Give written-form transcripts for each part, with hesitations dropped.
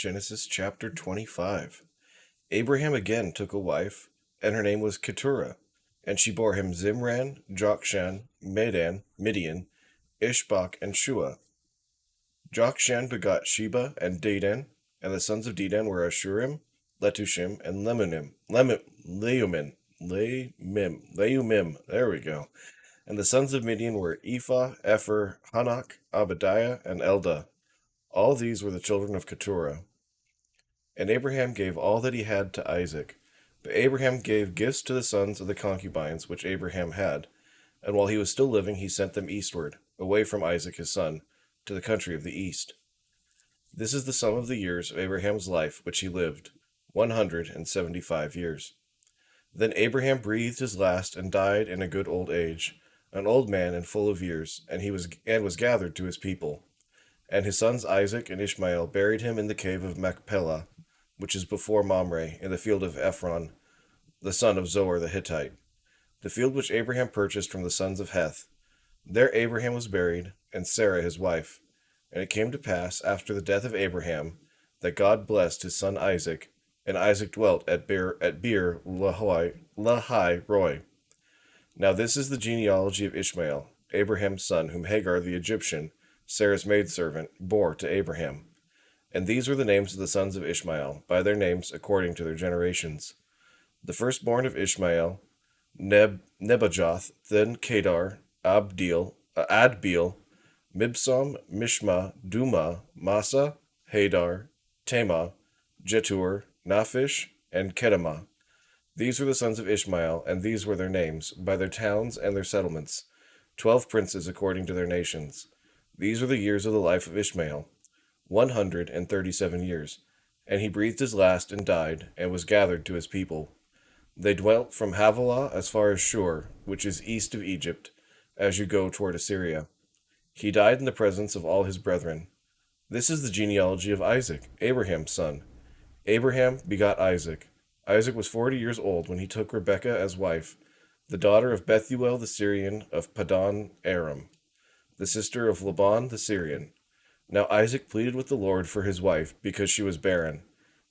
Genesis chapter 25. Abraham again took a wife, and her name was Keturah, and she bore him Zimran, Jokshan, Midian, Ishbak, and Shua. Jokshan begot Sheba and Dedan, and the sons of Dedan were Ashurim, Letushim, and Leumim. There we go. And the sons of Midian were Ephah, Epher, Hanok, Abadiah, and Eldah. All these were the children of Keturah. And Abraham gave all that he had to Isaac. But Abraham gave gifts to the sons of the concubines which Abraham had, and while he was still living he sent them eastward, away from Isaac his son, to the country of the east. This is the sum of the years of Abraham's life which he lived, 175 years. Then Abraham breathed his last and died in a good old age, an old man and full of years, and was gathered to his people. And his sons Isaac and Ishmael buried him in the cave of Machpelah, which is before Mamre, in the field of Ephron, the son of Zohar the Hittite, the field which Abraham purchased from the sons of Heth. There Abraham was buried, and Sarah his wife. And it came to pass, after the death of Abraham, that God blessed his son Isaac, and Isaac dwelt at Beer Lahai Roi. Now this is the genealogy of Ishmael, Abraham's son, whom Hagar the Egyptian, Sarah's maidservant, bore to Abraham. And these were the names of the sons of Ishmael, by their names according to their generations. The firstborn of Ishmael, Nebajoth, then Kedar, Adbeel, Mibsam, Mishma, Duma, Massa, Hadar, Tema, Jetur, Naphish, and Kedemah. These were the sons of Ishmael, and these were their names, by their towns and their settlements, 12 princes according to their nations. These were the years of the life of Ishmael, 137 years, and he breathed his last and died, and was gathered to his people. They dwelt from Havilah as far as Shur, which is east of Egypt, as you go toward Assyria. He died in the presence of all his brethren. This is the genealogy of Isaac, Abraham's son. Abraham begot Isaac. Isaac was 40 years old when he took Rebekah as wife, the daughter of Bethuel the Syrian of Padan Aram, the sister of Laban the Syrian. Now Isaac pleaded with the Lord for his wife, because she was barren.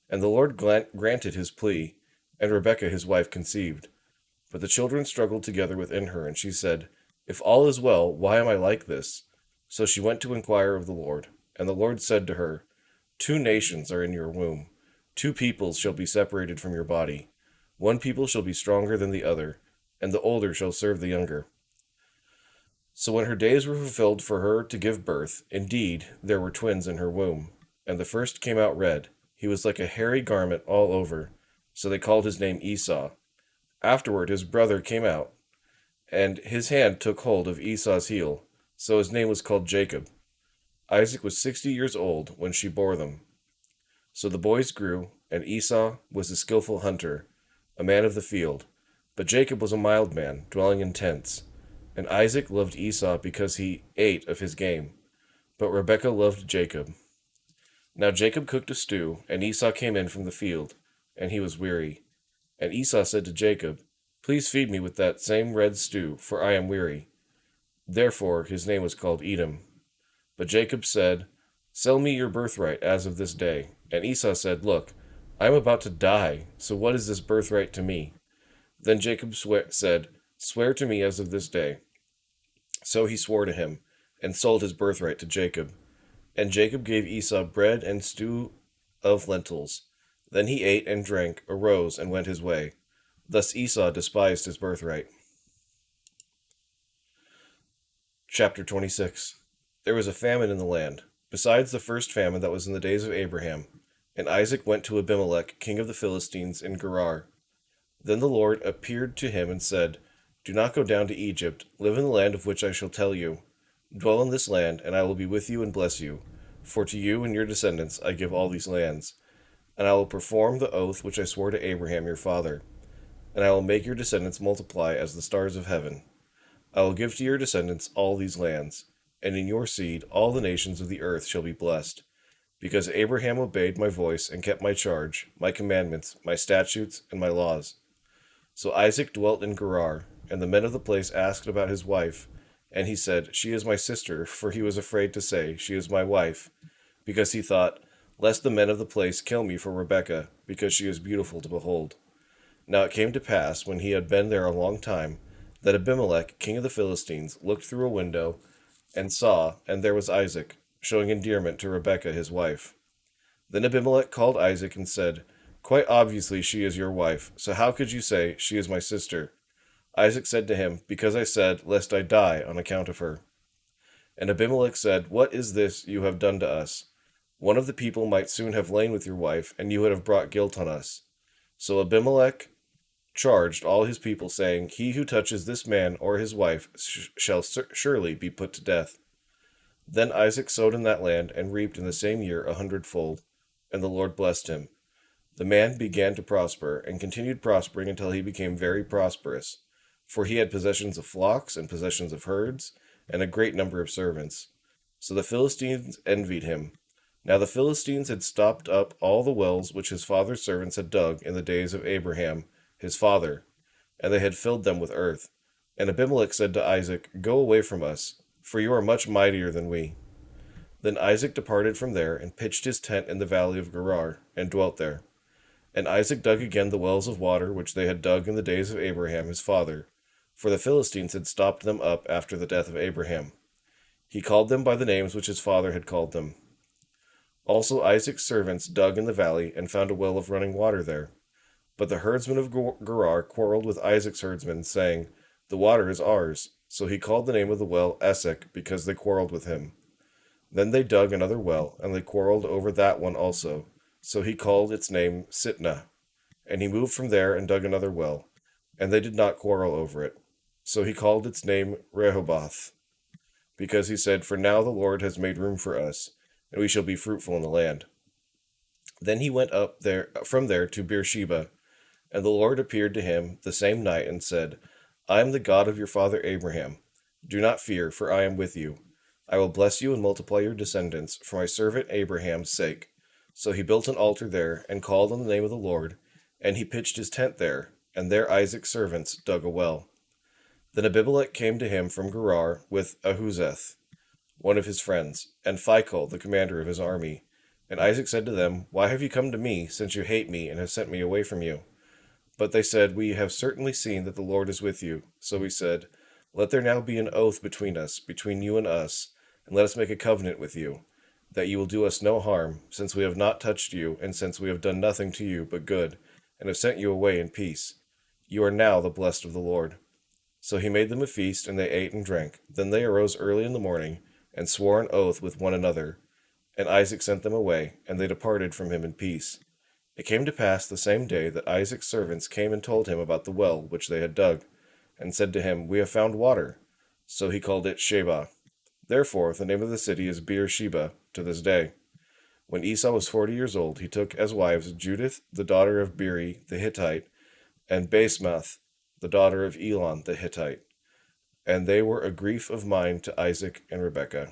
And the Lord granted his plea, and Rebekah his wife conceived. But the children struggled together within her, and she said, If all is well, why am I like this? So she went to inquire of the Lord. And the Lord said to her, 2 nations are in your womb. 2 peoples shall be separated from your body. 1 people shall be stronger than the other, and the older shall serve the younger. So when her days were fulfilled for her to give birth, indeed, there were twins in her womb. And the first came out red. He was like a hairy garment all over. So they called his name Esau. Afterward his brother came out, and his hand took hold of Esau's heel. So his name was called Jacob. Isaac was 60 years old when she bore them. So the boys grew, and Esau was a skillful hunter, a man of the field. But Jacob was a mild man, dwelling in tents. And Isaac loved Esau because he ate of his game, but Rebekah loved Jacob. Now Jacob cooked a stew, and Esau came in from the field, and he was weary. And Esau said to Jacob, Please feed me with that same red stew, for I am weary. Therefore his name was called Edom. But Jacob said, Sell me your birthright as of this day. And Esau said, Look, I am about to die, so what is this birthright to me? Then Jacob said, Swear to me as of this day. So he swore to him, and sold his birthright to Jacob. And Jacob gave Esau bread and stew of lentils. Then he ate and drank, arose, and went his way. Thus Esau despised his birthright. Chapter 26. There was a famine in the land, besides the first famine that was in the days of Abraham. And Isaac went to Abimelech, king of the Philistines, in Gerar. Then the Lord appeared to him and said, Do not go down to Egypt. Live in the land of which I shall tell you. Dwell in this land, and I will be with you and bless you. For to you and your descendants I give all these lands. And I will perform the oath which I swore to Abraham your father. And I will make your descendants multiply as the stars of heaven. I will give to your descendants all these lands, and in your seed all the nations of the earth shall be blessed. Because Abraham obeyed my voice and kept my charge, my commandments, my statutes, and my laws. So Isaac dwelt in Gerar, and the men of the place asked about his wife, and he said, She is my sister, for he was afraid to say, She is my wife, because he thought, lest the men of the place kill me for Rebekah, because she is beautiful to behold. Now it came to pass, when he had been there a long time, that Abimelech, king of the Philistines, looked through a window, and saw, and there was Isaac, showing endearment to Rebekah his wife. Then Abimelech called Isaac and said, Quite obviously she is your wife, so how could you say, She is my sister? Isaac said to him, Because I said, Lest I die on account of her. And Abimelech said, What is this you have done to us? One of the people might soon have lain with your wife, and you would have brought guilt on us. So Abimelech charged all his people, saying, He who touches this man or his wife shall surely be put to death. Then Isaac sowed in that land, and reaped in the same year 100-fold, and the Lord blessed him. The man began to prosper, and continued prospering until he became very prosperous, for he had possessions of flocks, and possessions of herds, and a great number of servants. So the Philistines envied him. Now the Philistines had stopped up all the wells which his father's servants had dug in the days of Abraham, his father, and they had filled them with earth. And Abimelech said to Isaac, Go away from us, for you are much mightier than we. Then Isaac departed from there, and pitched his tent in the valley of Gerar, and dwelt there. And Isaac dug again the wells of water which they had dug in the days of Abraham his father, for the Philistines had stopped them up after the death of Abraham. He called them by the names which his father had called them. Also Isaac's servants dug in the valley, and found a well of running water there. But the herdsmen of Gerar quarreled with Isaac's herdsmen, saying, The water is ours. So he called the name of the well Esek, because they quarreled with him. Then they dug another well, and they quarreled over that one also. So he called its name Sitnah. And he moved from there and dug another well, and they did not quarrel over it. So he called its name Rehoboth, because he said, For now the Lord has made room for us, and we shall be fruitful in the land. Then he went up from there to Beersheba, and the Lord appeared to him the same night and said, I am the God of your father Abraham. Do not fear, for I am with you. I will bless you and multiply your descendants for my servant Abraham's sake. So he built an altar there, and called on the name of the Lord, and he pitched his tent there, and there Isaac's servants dug a well. Then Abimelech came to him from Gerar with Ahuzeth, one of his friends, and Phicol, the commander of his army. And Isaac said to them, Why have you come to me, since you hate me and have sent me away from you? But they said, We have certainly seen that the Lord is with you. So he said, Let there now be an oath between us, between you and us, and let us make a covenant with you, that you will do us no harm, since we have not touched you, and since we have done nothing to you but good, and have sent you away in peace. You are now the blessed of the Lord. So he made them a feast, and they ate and drank. Then they arose early in the morning, and swore an oath with one another. And Isaac sent them away, and they departed from him in peace. It came to pass the same day that Isaac's servants came and told him about the well which they had dug, and said to him, We have found water. So he called it Sheba. Therefore the name of the city is Beersheba to this day. When Esau was 40 years old, he took as wives Judith, the daughter of Beeri the Hittite, and Basemath, the daughter of Elon the Hittite. And they were a grief of mind to Isaac and Rebekah.